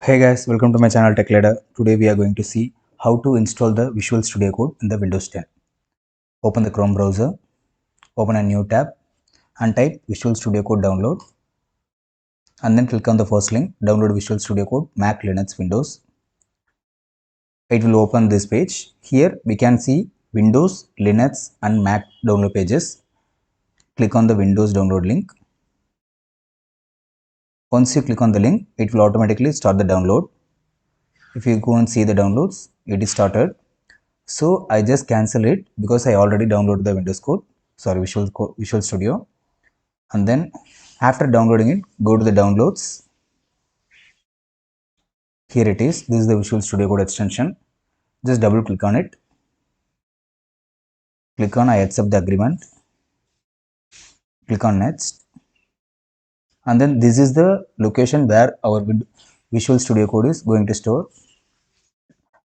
Hey guys, welcome to my channel Tech Ladder. Today we are going to see how to install the Visual Studio Code in the Windows 10. Open the Chrome browser, open a new tab and type Visual Studio Code download and then click on the first link, download Visual Studio Code Mac, Linux, Windows. It will open this page. Here we can see Windows, Linux and Mac download pages. Click on the Windows download link. Once you click on the link, it will automatically start the download. If you go and see the downloads, it is started. So I just cancel it because I already downloaded the Visual Studio. And then after downloading it, go to the downloads. Here it is. This is the Visual Studio Code extension. Just double click on it. Click on I accept the agreement. Click on next. And then this is the location where our Visual Studio Code is going to store.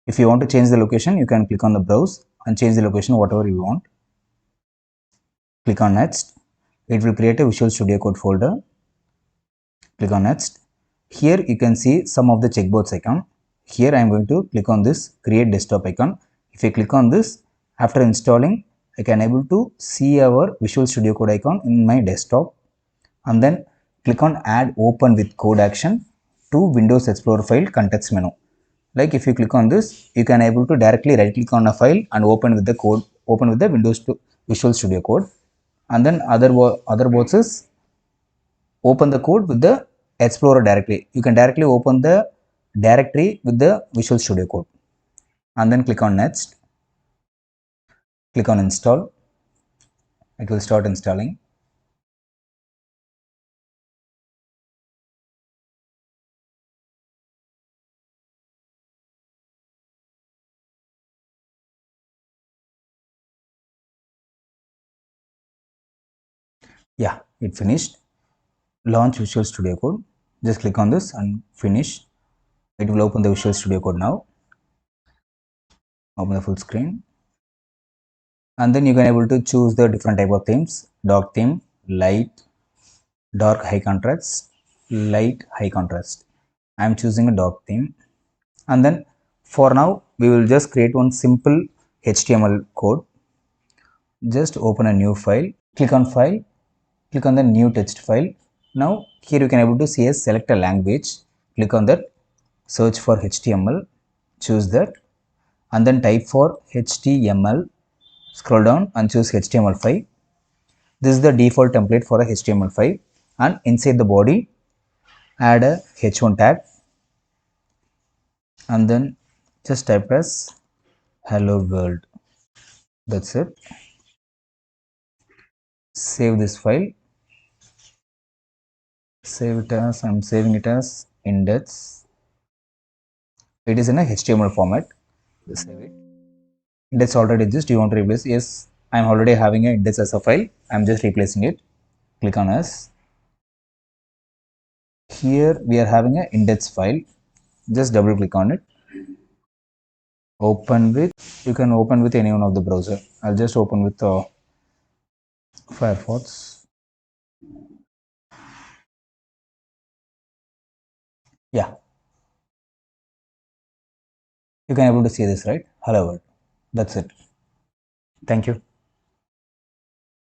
If you want to change the location, you can click on the browse and change the location whatever you want. Click on next. It will create a Visual Studio Code folder. Click on next. Here you can see some of the checkbox icon. Here I am going to click on this create desktop icon. If I click on this, after installing, I can able to see our Visual Studio Code icon in my desktop, and then click on add open with code action to Windows Explorer file context menu. Like if you click on this, you can able to directly right click on a file and open with the code, open with the Visual Studio Code, and then other box is open the code with the Explorer directly. You can directly open the directory with the Visual Studio Code and then click on next. Click on install. It will start installing. Yeah, it finished. Launch Visual Studio Code. Just click on this and finish. It will open the Visual Studio Code now. Open the full screen. And then you can able to choose the different type of themes: dark theme, light, dark high contrast, light high contrast. I am choosing a dark theme. And then for now we will just create one simple HTML code. Just open a new file, click on file, click on the new text file. Now here you can able to see a select a language, click on that, search for HTML, choose that, and then type for HTML, scroll down and choose HTML5. This is the default template for a HTML5, and inside the body add a h1 tag and then just type as hello world. That's it. Save this file. Save it as, I'm saving it as index. It is in a HTML format. Save it. Index already exists. You want to replace? Yes, I'm already having an index as a file. I'm just replacing it. Click on as. Here we are having an index file. Just double click on it. Open with, you can open with any one of the browser. I'll just open with Firefox. Yeah, you can able to see this, right? Hello world. That's it. Thank you.